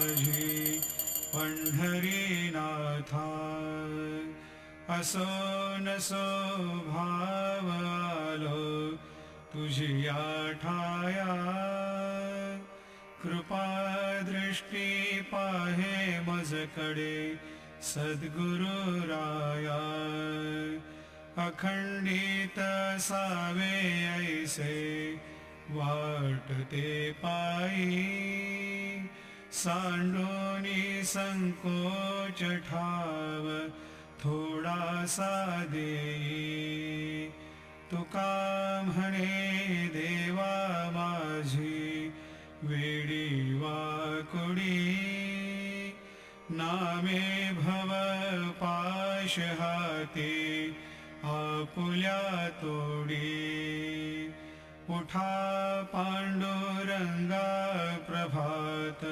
माझी पंढरीनाथा, असो नसो भाव आलो तुझी ठाया, कृपा दृष्टी पाहे मजकडे सद्गुरु राया, अखंडित सावे ऐसे वाटते पायी, सांडोनी संकोच ठाव थोडासा देई, तुका म्हणे देवा माझी वेडी वाकुडी, नामे भव पाश हाती आपुल्या तोडी, उठा पांडुरंगा प्रभात